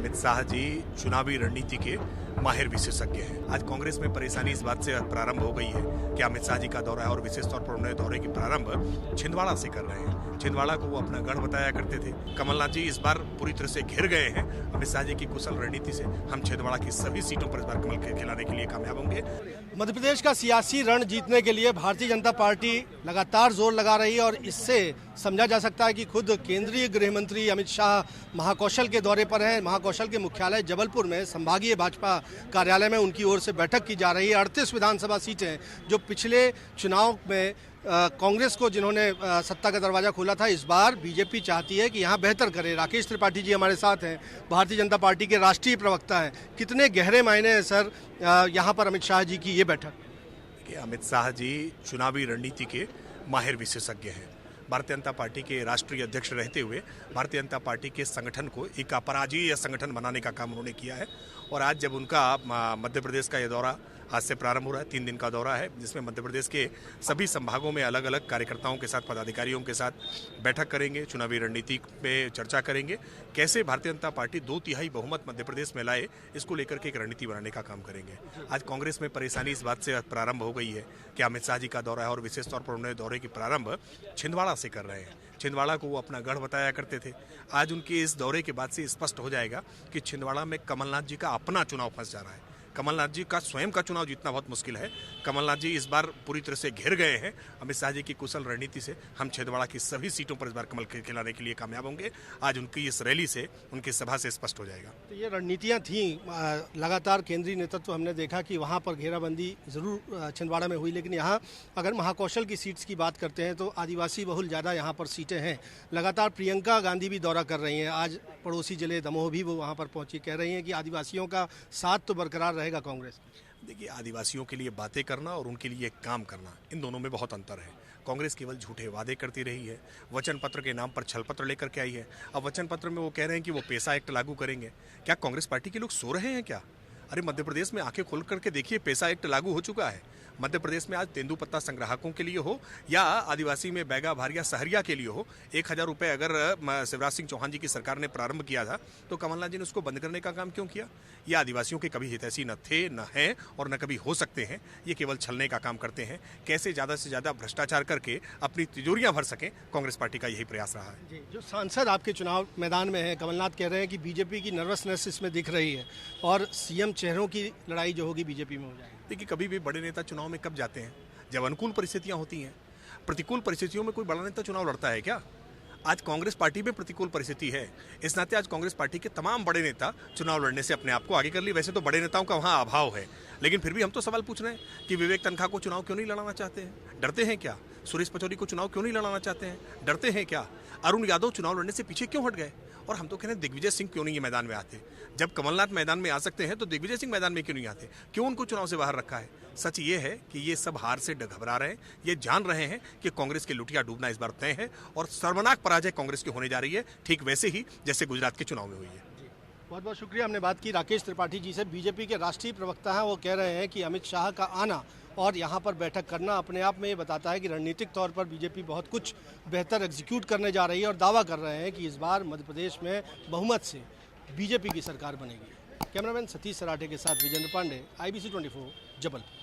अमित शाह जी चुनावी रणनीति के माहिर विशेषज्ञ हैं। आज कांग्रेस में परेशानी इस बात से प्रारंभ हो गई है कि अमित शाह जी का दौरा है और विशेष तौर पर उन्होंने दौरे की प्रारंभ छिंदवाड़ा से कर रहे हैं। छिंदवाड़ा को वो अपना गढ़ बताया करते थे। कमलनाथ जी इस बार पूरी तरह से घिर गए हैं। अमित शाह जी की कुशल रणनीति से हम छिंदवाड़ा की सभी सीटों पर इस बार कमल खिलाने के लिए कामयाब होंगे। मध्य प्रदेश का सियासी रण जीतने के लिए भारतीय जनता पार्टी लगातार जोर लगा रही है और इससे समझा जा सकता है कि खुद केंद्रीय गृह मंत्री अमित शाह महाकौशल के दौरे पर हैं। महाकौशल के मुख्यालय जबलपुर में संभागीय भाजपा कार्यालय में उनकी ओर से बैठक की जा रही है। 38 विधानसभा सीटें जो पिछले चुनाव में कांग्रेस को जिन्होंने सत्ता का दरवाजा खोला था, इस बार बीजेपी चाहती है कि यहाँ बेहतर करे। राकेश त्रिपाठी जी हमारे साथ हैं, भारतीय जनता पार्टी के राष्ट्रीय प्रवक्ता हैं। कितने गहरे मायने हैं सर यहाँ पर अमित शाह जी की ये बैठक? देखिए, अमित शाह जी चुनावी रणनीति के माहिर विशेषज्ञ हैं। भारतीय जनता पार्टी के राष्ट्रीय अध्यक्ष रहते हुए भारतीय जनता पार्टी के संगठन को एक अपराजयी संगठन बनाने का काम उन्होंने किया है। और आज जब उनका मध्य प्रदेश का ये दौरा आज से प्रारंभ हो रहा है, 3 दिन का दौरा है, जिसमें मध्य प्रदेश के सभी संभागों में अलग अलग कार्यकर्ताओं के साथ, पदाधिकारियों के साथ बैठक करेंगे, चुनावी रणनीति पे चर्चा करेंगे, कैसे भारतीय जनता पार्टी 2/3 बहुमत मध्य प्रदेश में लाए, इसको लेकर के एक रणनीति बनाने का काम करेंगे। आज कांग्रेस में परेशानी इस बात से प्रारंभ हो गई है कि अमित शाह जी का दौरा है और विशेष तौर पर उन्होंने दौरे की प्रारंभ छिंदवाड़ा से कर रहे हैं। छिंदवाड़ा को वो अपना गढ़ बताया करते थे। आज उनके इस दौरे के बाद से स्पष्ट हो जाएगा कि छिंदवाड़ा में कमलनाथ जी का अपना चुनाव फंस जा रहा है। कमलनाथ जी का स्वयं का चुनाव जीतना बहुत मुश्किल है। कमलनाथ जी इस बार पूरी तरह से घिर गए हैं। अमित शाह जी की कुशल रणनीति से हम छिंदवाड़ा की सभी सीटों पर इस बार कमल खिलाने के लिए कामयाब होंगे। आज उनकी इस रैली से, उनकी सभा से स्पष्ट हो जाएगा। तो ये रणनीतियाँ थीं, लगातार केंद्रीय नेतृत्व हमने देखा कि वहाँ पर घेराबंदी जरूर छिंदवाड़ा में हुई, लेकिन यहाँ अगर महाकौशल की सीट्स की बात करते हैं तो आदिवासी बहुल ज़्यादा यहाँ पर सीटें हैं। लगातार प्रियंका गांधी भी दौरा कर रही हैं। आज पड़ोसी जिले दमोह भी वो वहाँ पर पहुँची, कह रही हैं कि आदिवासियों का साथ तो बरकरार रहेगा कांग्रेस। देखिए, आदिवासियों के लिए बातें करना और उनके लिए काम करना, इन दोनों में बहुत अंतर है। कांग्रेस केवल झूठे वादे करती रही है, वचन पत्र के नाम पर छल पत्र लेकर के आई है। अब वचन पत्र में वो कह रहे हैं कि वो पैसा एक्ट लागू करेंगे। क्या कांग्रेस पार्टी के लोग सो रहे हैं क्या? अरे मध्य प्रदेश में आंखें खोल करके देखिए, पैसा एक्ट लागू हो चुका है। मध्य प्रदेश में आज तेंदुपत्ता संग्राहकों के लिए हो या आदिवासी में बैगा भारिया सहरिया के लिए हो, 1000 रुपये अगर शिवराज सिंह चौहान जी की सरकार ने प्रारंभ किया था तो कमलनाथ जी ने उसको बंद करने का काम क्यों किया? ये आदिवासियों के कभी हितैषी न थे, न हैं और न कभी हो सकते हैं। ये केवल छलने का काम करते हैं। कैसे ज़्यादा से ज़्यादा भ्रष्टाचार करके अपनी तिजोरियां भर सकें, कांग्रेस पार्टी का यही प्रयास रहा है। जी, जो सांसद आपके चुनाव मैदान में है, कमलनाथ कह रहे हैं कि बीजेपी की नर्वसनेस इसमें दिख रही है और सीएम चेहरों की लड़ाई जो होगी बीजेपी में हो जाएगी। देखिए, कभी भी बड़े नेता चुनाव में कब जाते हैं? जब अनुकूल परिस्थितियां होती हैं। प्रतिकूल परिस्थितियों में कोई बड़ा नेता चुनाव लड़ता है क्या? आज कांग्रेस पार्टी में प्रतिकूल परिस्थिति है। इस नाते आज कांग्रेस पार्टी के तमाम बड़े नेता चुनाव लड़ने से अपने आप को आगे कर लिए। वैसे तो बड़े नेताओं का वहां अभाव है, लेकिन फिर भी हम तो सवाल पूछ रहे हैं कि विवेक तनखा को चुनाव क्यों नहीं लड़ाना चाहते हैं? डरते हैं क्या? सुरेश पचौरी को चुनाव क्यों नहीं लड़ाना चाहते हैं? डरते हैं क्या? अरुण यादव चुनाव लड़ने से पीछे क्यों हट गए? और हम तो कह रहे हैं दिग्विजय सिंह क्यों नहीं ये मैदान में आते? जब कमलनाथ मैदान में आ सकते हैं तो दिग्विजय सिंह मैदान में क्यों नहीं आते? क्यों उनको चुनाव से बाहर रखा है? सच ये है कि ये सब हार से घबरा रहे हैं। ये जान रहे हैं कि कांग्रेस के लुटिया डूबना इस बार तय है और सर्वनाक पराजय कांग्रेस की होने जा रही है, ठीक वैसे ही जैसे गुजरात के चुनाव में हुई है। बहुत बहुत शुक्रिया। हमने बात की राकेश त्रिपाठी जी से, बीजेपी के राष्ट्रीय प्रवक्ता हैं। वो कह रहे हैं कि अमित शाह का आना और यहाँ पर बैठक करना अपने आप में ये बताता है कि रणनीतिक तौर पर बीजेपी बहुत कुछ बेहतर एग्जीक्यूट करने जा रही है और दावा कर रहे हैं कि इस बार मध्य प्रदेश में बहुमत से बीजेपी की सरकार बनेगी। कैमरामैन सतीश सराठे के साथ विजेंद्र पांडे, IBC 24, जबलपुर।